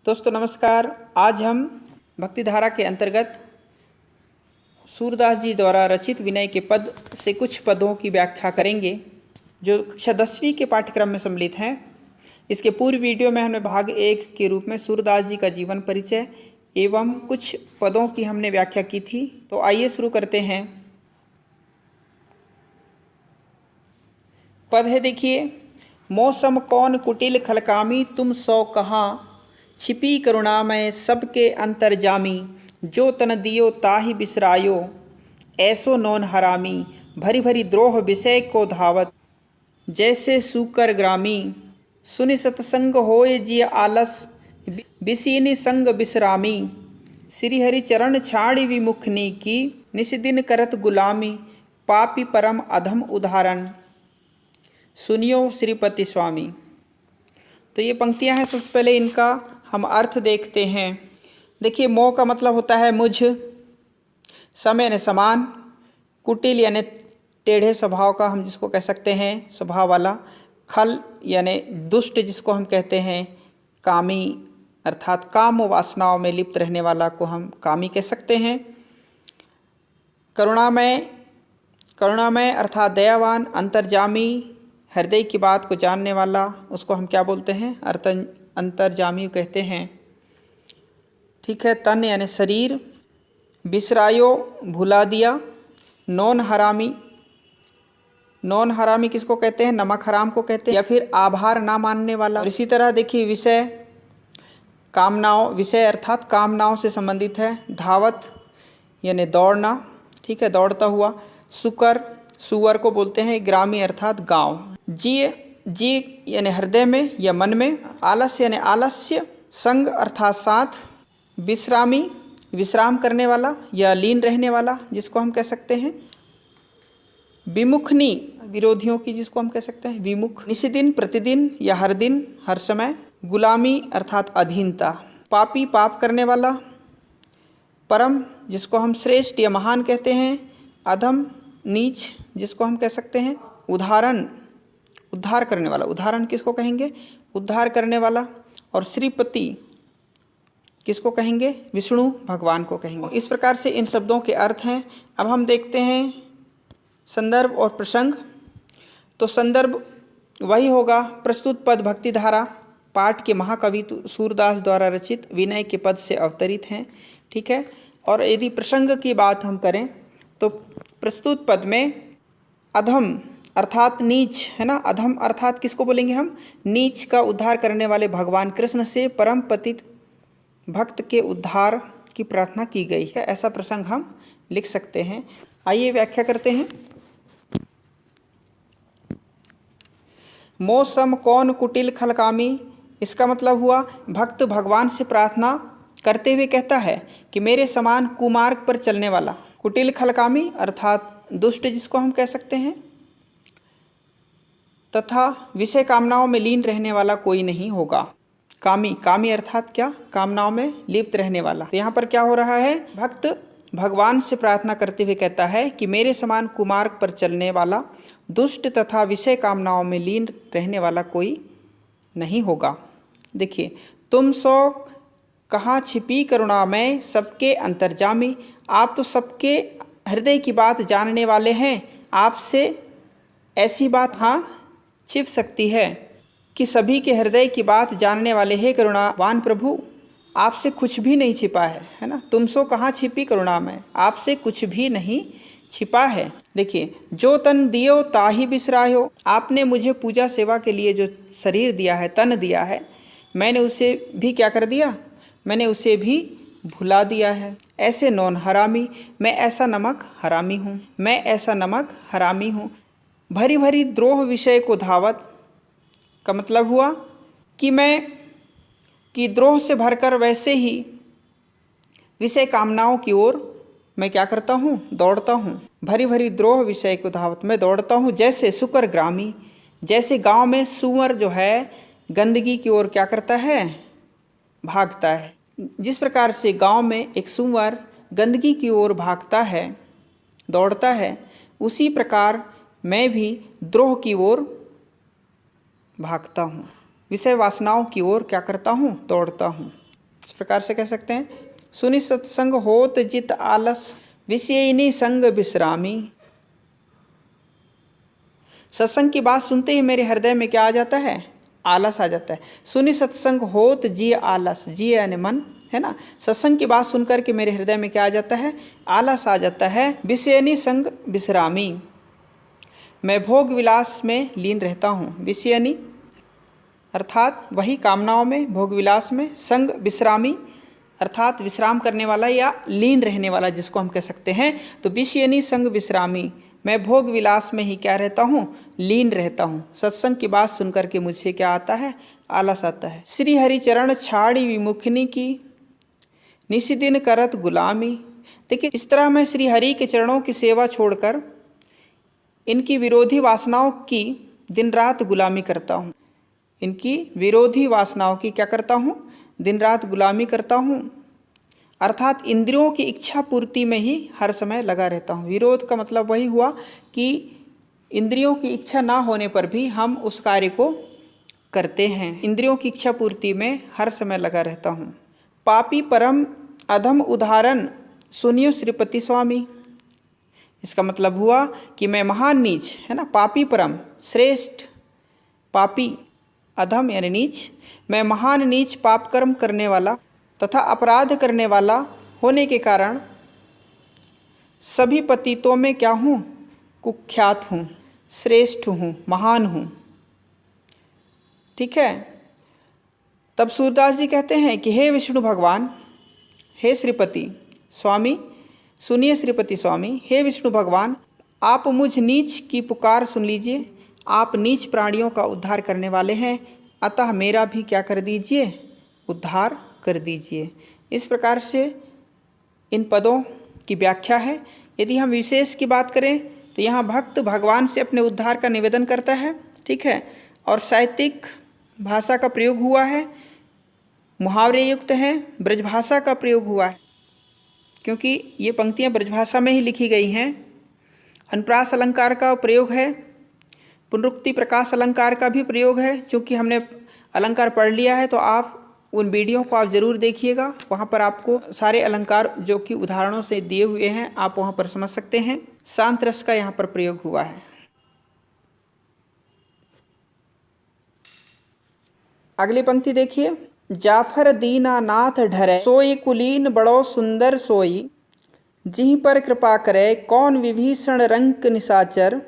दोस्तों नमस्कार। आज हम भक्ति धारा के अंतर्गत सूरदास जी द्वारा रचित विनय के पद से कुछ पदों की व्याख्या करेंगे जो कक्षा 10वीं के पाठ्यक्रम में सम्मिलित हैं। इसके पूर्व वीडियो में हमने भाग 1 के रूप में सूरदास जी का जीवन परिचय एवं कुछ पदों की हमने व्याख्या की थी। तो आइए शुरू करते हैं। पद है, देखिए। मौसम कौन कुटिल खलकामी, तुम सो कहाँ छिपी करुणामय सबके अंतर्जामी। जो तन दियो ताहि बिसरायो, ऐसो नौन हरामी। भरी भरी द्रोह विषय को धावत, जैसे सूकर ग्रामी। सुनि सतसंग होय जिय आलस, बिसीनि संग बिसरामी। श्री हरि चरण छाड़ी विमुखनी की, निशिदिन करत गुलामी। पापी परम अधम उदाहरण, सुनियो श्रीपति स्वामी। तो ये पंक्तियां हैं। सबसे पहले इनका हम अर्थ देखते हैं। देखिए, मोह का मतलब होता है मुझ, सम यानी समान, कुटिल यानी टेढ़े स्वभाव का, हम जिसको कह सकते हैं स्वभाव वाला, खल यानी दुष्ट जिसको हम कहते हैं, कामी अर्थात काम वासनाओं में लिप्त रहने वाला को हम कामी कह सकते हैं। करुणामय अर्थात दयावान, अंतर्जामी हृदय की बात को जानने वाला, उसको हम क्या बोलते हैं? अंतर्जामी कहते हैं। ठीक है। तन यानी शरीर, बिसरायो भुला दिया। नौन हरामी किसको कहते हैं? नमक हराम को कहते हैं, या फिर आभार ना मानने वाला। और इसी तरह देखिए, विषय कामनाओं, विषय अर्थात कामनाओं से संबंधित है। धावत यानी दौड़ना, ठीक है, दौड़ता हुआ। सुअर को बोलते हैं ग्रामी अर्थात गांव। जी यानी हृदय में या मन में। आलस्य यानी आलस्य। संग अर्थात साथ। विश्रामी विश्राम करने वाला या लीन रहने वाला, जिसको हम कह सकते हैं। विमुखनी विरोधियों की, जिसको हम कह सकते हैं विमुख। निशिदिन प्रतिदिन या हर दिन हर समय। गुलामी अर्थात अधीनता। पापी पाप करने वाला। परम जिसको हम श्रेष्ठ या महान कहते हैं। अधम नीच जिसको हम कह सकते हैं। उद्धार करने वाला। उदाहरण किसको कहेंगे? उद्धार करने वाला। और श्रीपति किसको कहेंगे? विष्णु भगवान को कहेंगे। इस प्रकार से इन शब्दों के अर्थ हैं। अब हम देखते हैं संदर्भ और प्रसंग। तो संदर्भ वही होगा, प्रस्तुत पद भक्ति धारा पाठ के महाकवि सूरदास द्वारा रचित विनय के पद से अवतरित हैं। ठीक है। और यदि प्रसंग की बात हम करें तो प्रस्तुत पद में अधम अर्थात नीच है ना। अधम अर्थात किसको बोलेंगे हम? नीच का उद्धार करने वाले भगवान कृष्ण से परम पतित भक्त के उद्धार की प्रार्थना की गई है। ऐसा प्रसंग हम लिख सकते हैं। आइए व्याख्या करते हैं। मौसम कौन कुटिल खलकामी, इसका मतलब हुआ भक्त भगवान से प्रार्थना करते हुए कहता है कि मेरे समान कुमार्ग पर चलने वाला। कुटिल खलकामी अर्थात दुष्ट जिसको हम कह सकते हैं, तथा विषय कामनाओं में लीन रहने वाला कोई नहीं होगा। कामी अर्थात क्या? कामनाओं में लिप्त रहने वाला। तो यहाँ पर क्या हो रहा है? भक्त भगवान से प्रार्थना करते हुए कहता है कि मेरे समान कुमार्ग पर चलने वाला, दुष्ट तथा विषय कामनाओं में लीन रहने वाला कोई नहीं होगा। देखिए, तुम सो कहाँ छिपी करुणामय सबके अंतर्जामी। आप तो सबके हृदय की बात जानने वाले हैं। आपसे ऐसी बात हाँ छिप सकती है कि सभी के हृदय की बात जानने वाले हैं करुणावान प्रभु, आपसे कुछ भी नहीं छिपा है ना। तुम सो कहाँ छिपी करुणामय, आपसे कुछ भी नहीं छिपा है। देखिए, जो तन दियो ताहि बिसरायो। आपने मुझे पूजा सेवा के लिए जो शरीर दिया है, तन दिया है, मैंने उसे भी क्या कर दिया? मैंने उसे भी भुला दिया है। ऐसे नौन हरामी, मैं ऐसा नमक हरामी हूँ। मैं ऐसा नमक हरामी हूँ। भरी भरी द्रोह विषय को धावत का मतलब हुआ कि द्रोह से भरकर वैसे ही विषय कामनाओं की ओर मैं क्या करता हूँ? दौड़ता हूँ। भरी भरी द्रोह विषय को धावत, मैं दौड़ता हूँ जैसे सुकर ग्रामी। जैसे गांव में सुअर जो है गंदगी की ओर क्या करता है? भागता है। जिस प्रकार से गांव में एक सुअर गंदगी की ओर भागता है, दौड़ता है, उसी प्रकार मैं भी द्रोह की ओर भागता हूँ, विषय वासनाओं की ओर क्या करता हूँ? दौड़ता हूँ। इस प्रकार से कह सकते हैं, सुनि सत्संग होत जित आलस, विषयिनी संग विश्रामी। सत्संग की बात सुनते ही मेरे हृदय में क्या आ जाता है? आलस आ जाता है। सुनि सत्संग होत जी आलस, जी यानी मन, है ना। सत्संग की बात सुनकर के मेरे हृदय में क्या आ जाता है? आलस आ जाता है। विषयनी संग विश्रामी, मैं भोग विलास में लीन रहता हूँ। विषयनी अर्थात वही कामनाओं में, भोग विलास में, संग विश्रामी अर्थात विश्राम करने वाला या लीन रहने वाला जिसको हम कह सकते हैं। तो विषयनी संग विश्रामी, मैं भोग विलास में ही क्या रहता हूँ? लीन रहता हूँ। सत्संग की बात सुनकर के मुझसे क्या आता है? आलस आता है। श्री हरि चरण छाड़ी विमुखनी की, निशिदिन करत गुलामी। देखिए, इस तरह मैं श्री हरि के चरणों की सेवा छोड़कर इनकी विरोधी वासनाओं की दिन रात गुलामी करता हूँ। इनकी विरोधी वासनाओं की क्या करता हूँ? दिन रात गुलामी करता हूँ, अर्थात इंद्रियों की इच्छा पूर्ति में ही हर समय लगा रहता हूँ। विरोध का मतलब वही हुआ कि इंद्रियों की इच्छा ना होने पर भी हम उस कार्य को करते हैं। इंद्रियों की इच्छा पूर्ति में हर समय लगा रहता हूँ। पापी परम अधम उदाहरण सुनियो श्रीपति स्वामी। इसका मतलब हुआ कि मैं महान नीच, है ना, पापी परम श्रेष्ठ, पापी अधम यानी नीच, मैं महान नीच पाप कर्म करने वाला तथा अपराध करने वाला होने के कारण सभी पतितों में क्या हूँ? कुख्यात हूँ, श्रेष्ठ हूँ, महान हूँ। ठीक है। तब सूरदास जी कहते हैं कि हे विष्णु भगवान, हे श्रीपति स्वामी, सुनिए श्रीपति स्वामी, हे विष्णु भगवान, आप मुझ नीच की पुकार सुन लीजिए। आप नीच प्राणियों का उद्धार करने वाले हैं, अतः मेरा भी क्या कर दीजिए? उद्धार कर दीजिए। इस प्रकार से इन पदों की व्याख्या है। यदि हम विशेष की बात करें तो यहाँ भक्त भगवान से अपने उद्धार का निवेदन करता है। ठीक है। और साहित्यिक भाषा का प्रयोग हुआ है, मुहावरे युक्त हैं, ब्रजभाषा का प्रयोग हुआ है, क्योंकि ये पंक्तियाँ ब्रजभाषा में ही लिखी गई हैं। अनुप्रास अलंकार का प्रयोग है, पुनरुक्ति प्रकाश अलंकार का भी प्रयोग है। चूँकि हमने अलंकार पढ़ लिया है तो आप उन वीडियो को आप ज़रूर देखिएगा, वहाँ पर आपको सारे अलंकार जो कि उदाहरणों से दिए हुए हैं आप वहाँ पर समझ सकते हैं। शांत रस का यहाँ पर प्रयोग हुआ है। अगली पंक्ति देखिए, जाफर दीना नाथ ढरे, सोई कुलीन बड़ो सुंदर सोई, जिह पर कृपा करे कौन विभीषण रंक निशाचर,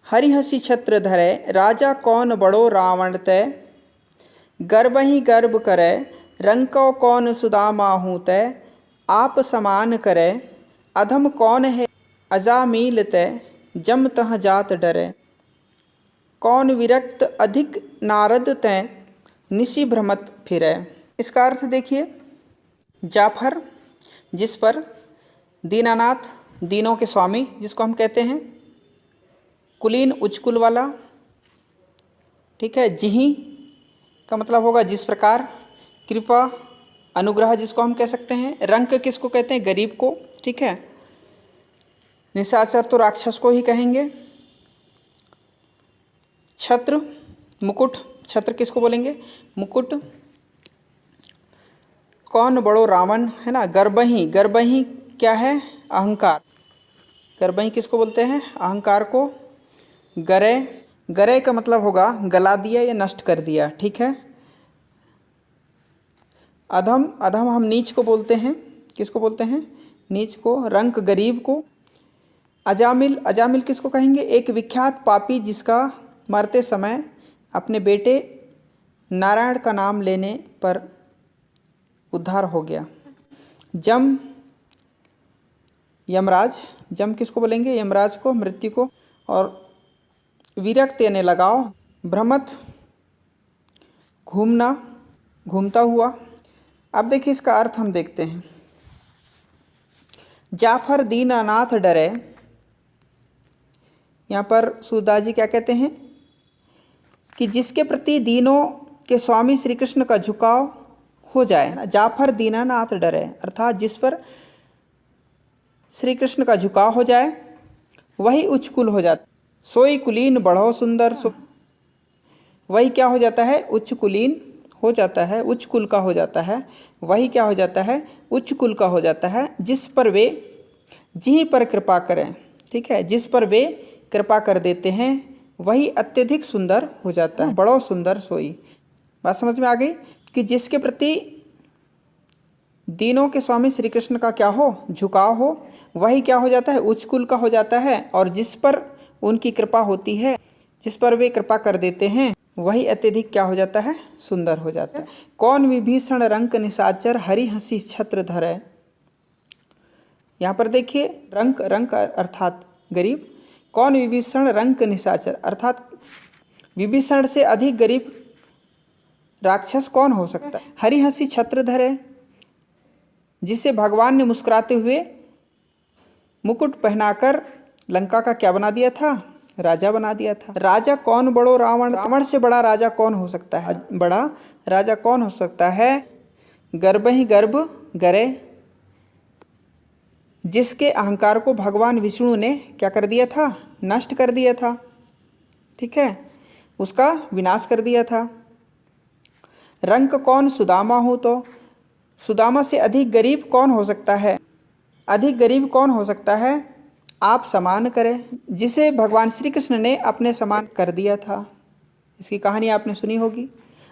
हरिहसी छत्र धरे राजा कौन बड़ो रावण तय, गर्भ ही गर्भ करे रंको कौन सुदामा हूँ तय, आप समान करे अधम कौन है अजामील तय, जम तह जात डरे, कौन विरक्त अधिक नारद तय, निशि भ्रमत फिरे। इसका अर्थ देखिए, जाफर जिस पर, दीनानाथ दीनों के स्वामी जिसको हम कहते हैं, कुलीन उच्चकुल वाला, ठीक है, जिही का मतलब होगा जिस प्रकार, कृपा अनुग्रह जिसको हम कह सकते हैं, रंक किसको कहते हैं? गरीब को, ठीक है, निशाचर तो राक्षस को ही कहेंगे, छत्र मुकुट, छत्र किसको बोलेंगे? मुकुट, कौन बड़ो रावण, है ना, गर्भही, गर्भही क्या है? अहंकार, गर्भही किसको बोलते हैं? अहंकार को, गरे, गरे का मतलब होगा गला दिया या नष्ट कर दिया, ठीक है। अधम, अधम हम नीच को बोलते हैं, किसको बोलते हैं? नीच को। रंक गरीब को। अजामिल, अजामिल किसको कहेंगे? एक विख्यात पापी जिसका मरते समय अपने बेटे नारायण का नाम लेने पर उद्धार हो गया। जम, यमराज, जम किसको बोलेंगे? यमराज को, मृत्यु को। और विरक्त यानी लगाओ, भ्रमत घूमना, घूमता हुआ। अब देखिए इसका अर्थ हम देखते हैं। जाफर दीनानाथ डरे, यहाँ पर सूरदास जी क्या कहते हैं कि जिसके प्रति दीनों के स्वामी श्री कृष्ण का झुकाव हो जाए, जाफर दीनानाथ डरे, अर्थात जिस पर श्री कृष्ण का झुकाव हो जाए वही उच्चकुल हो जाता। सोई कुलीन बढ़ो सुंदर, वही क्या हो जाता है? उच्च कुलीन हो जाता है, उच्च कुल का हो जाता है, वही क्या हो जाता है, उच्च कुल का हो जाता है, जिस पर वे जिहीं पर कृपा करें, ठीक है, जिस पर वे कृपा कर देते हैं वही अत्यधिक सुंदर हो जाता है। बड़ो सुंदर सोई, बात समझ में आ गई कि जिसके प्रति दीनों के स्वामी श्री कृष्ण का क्या हो, झुकाव हो, वही क्या हो जाता है, उच्च कुल का हो जाता है। और जिस पर उनकी कृपा होती है, जिस पर वे कृपा कर देते हैं, वही अत्यधिक क्या हो जाता है, सुंदर हो जाता है। कौन विभीषण रंक निशाचर हरि हंसी छत्र धरे। यहाँ पर देखिए रंक, रंक अर्थात गरीब। कौन विभीषण रंक निशाचर, अर्थात विभीषण से अधिक गरीब राक्षस कौन हो सकता है। हरि हंसी छत्र धरे, जिसे भगवान ने मुस्कुराते हुए मुकुट पहनाकर लंका का क्या बना दिया था, राजा बना दिया था। राजा कौन बड़ो रावण, रावण से बड़ा राजा कौन हो सकता है, बड़ा राजा कौन हो सकता है। गर्भ ही गर्भ गरे, जिसके अहंकार को भगवान विष्णु ने क्या कर दिया था, नष्ट कर दिया था, ठीक है, उसका विनाश कर दिया था। रंक कौन सुदामा हो, तो सुदामा से अधिक गरीब कौन हो सकता है, अधिक गरीब कौन हो सकता है। आप समान करें, जिसे भगवान श्री कृष्ण ने अपने समान कर दिया था। इसकी कहानी आपने सुनी होगी,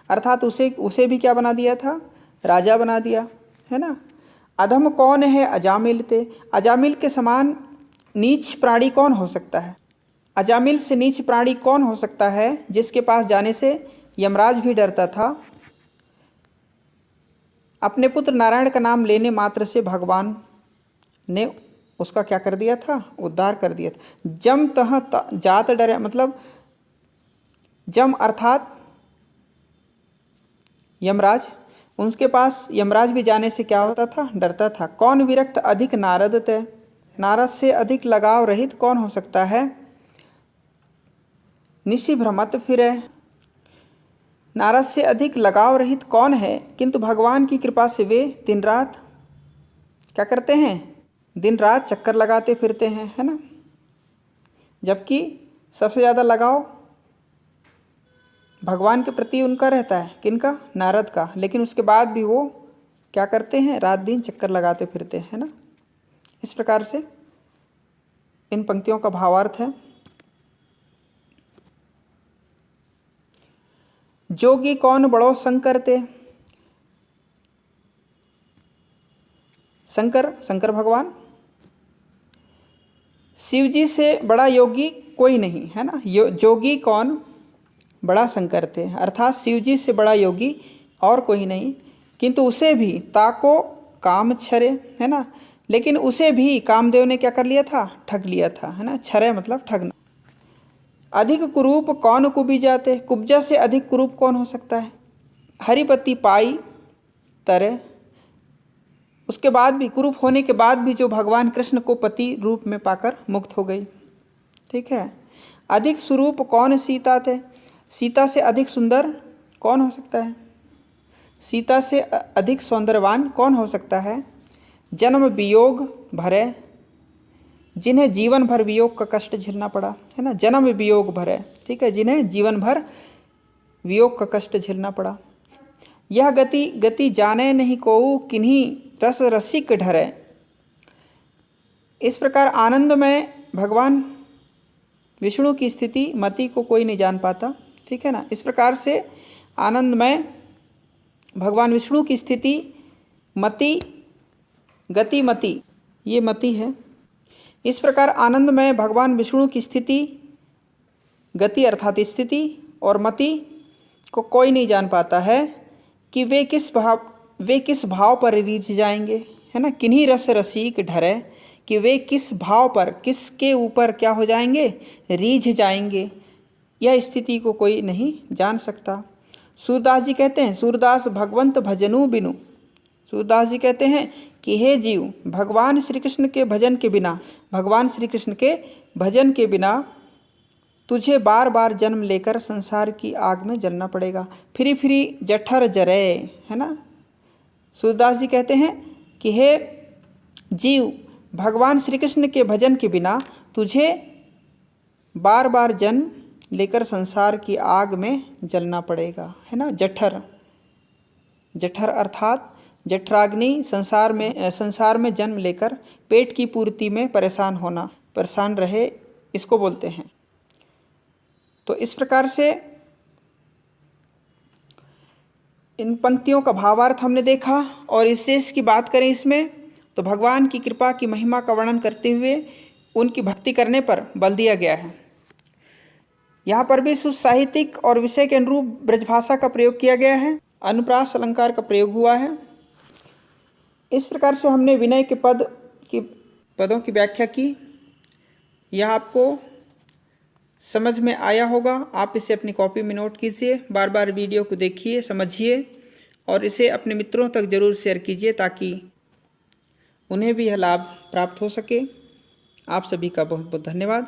अर्थात उसे भी क्या बना दिया था, राजा बना दिया, है ना। अधम कौन है अजामिल ते, अजामिल के समान नीच प्राणी कौन हो सकता है। अजामिल से नीच प्राणी कौन हो सकता है, जिसके पास जाने से यमराज भी डरता था। अपने पुत्र नारायण का नाम लेने मात्र से भगवान ने उसका क्या कर दिया था, उद्धार कर दिया था। जम तह जात डरे, मतलब जम अर्थात यमराज, उनके पास यमराज भी जाने से क्या होता था, डरता था। कौन विरक्त अधिक नारद ते, नारद से अधिक लगाव रहित कौन हो सकता है। निशि भ्रमत फिरे, नारद से अधिक लगाव रहित कौन है, किंतु भगवान की कृपा से वे दिन रात क्या करते हैं, दिन रात चक्कर लगाते फिरते हैं, है ना। जबकि सबसे ज़्यादा लगाव भगवान के प्रति उनका रहता है, किनका, नारद का, लेकिन उसके बाद भी वो क्या करते हैं, रात दिन चक्कर लगाते फिरते हैं, है ना। इस प्रकार से इन पंक्तियों का भावार्थ है। जोगी कौन बड़ो शंकर ते, शंकर, शंकर भगवान। शिव जी से बड़ा योगी कोई नहीं, है ना। जोगी कौन, बड़ा शंकर थे, अर्थात शिव जी से बड़ा योगी और कोई नहीं, किंतु उसे भी ताको काम छरे, है ना, लेकिन उसे भी कामदेव ने क्या कर लिया था, ठग लिया था, है ना। छरे मतलब ठगना। अधिक कुरूप कौन कुबिजा ते, कुब्जा से अधिक कुरूप कौन हो सकता है। हरिपति पाई तरे, उसके बाद भी, कुरूप होने के बाद भी जो भगवान कृष्ण को पति रूप में पाकर मुक्त हो गई, ठीक है। अधिक स्वरूप कौन सीता थे, सीता से अधिक सुंदर कौन हो सकता है, सीता से अधिक सौंदर्यवान कौन हो सकता है। जन्म वियोग भरे, जिन्हें जीवन भर वियोग का कष्ट झेलना पड़ा, है ना। जन्म वियोग भरे, ठीक है, जिन्हें जीवन भर वियोग का कष्ट झेलना पड़ा। यह गति गति जाने नहीं कोऊ, किन्हीं रस रसिक ढरे। इस प्रकार आनंद में भगवान विष्णु की स्थिति मति को कोई नहीं जान पाता, ठीक है ना। इस प्रकार से आनंद में भगवान विष्णु की स्थिति मति, गति मति, ये मति है। इस प्रकार आनंद में भगवान विष्णु की स्थिति, गति अर्थात स्थिति, और मति को कोई नहीं जान पाता है कि वे किस भाव पर रीझ जाएंगे, है ना। किन्हीं रस रसिक ढरे, कि वे किस भाव पर, किसके ऊपर क्या हो जाएंगे, रीझ जाएंगे, यह स्थिति को कोई नहीं जान सकता। सूरदास जी कहते हैं, सूरदास भगवंत भजनु बिनु, सूरदास जी कहते हैं कि हे जीव, भगवान श्री कृष्ण के भजन के बिना, भगवान श्री कृष्ण के भजन के बिना तुझे बार बार जन्म लेकर संसार की आग में जलना पड़ेगा। फिरी फिरी जठर जरे, है ना। सूरदास जी कहते हैं कि हे जीव, भगवान श्री कृष्ण के भजन के बिना तुझे बार बार जन्म लेकर संसार की आग में जलना पड़ेगा, है ना। जठर जठर अर्थात जठराग्नि संसार में जन्म लेकर पेट की पूर्ति में परेशान रहे, इसको बोलते हैं। तो इस प्रकार से इन पंक्तियों का भावार्थ हमने देखा। और विशेष की बात करें इसमें तो भगवान की कृपा की महिमा का वर्णन करते हुए उनकी भक्ति करने पर बल दिया गया है। यहाँ पर भी शुद्ध साहित्यिक और विषय के अनुरूप ब्रजभाषा का प्रयोग किया गया है, अनुप्रास अलंकार का प्रयोग हुआ है। इस प्रकार से हमने विनय के पदों की व्याख्या की। यह आपको समझ में आया होगा। आप इसे अपनी कॉपी में नोट कीजिए, बार बार वीडियो को देखिए, समझिए और इसे अपने मित्रों तक जरूर शेयर कीजिए ताकि उन्हें भी यह लाभ प्राप्त हो सके। आप सभी का बहुत बहुत धन्यवाद।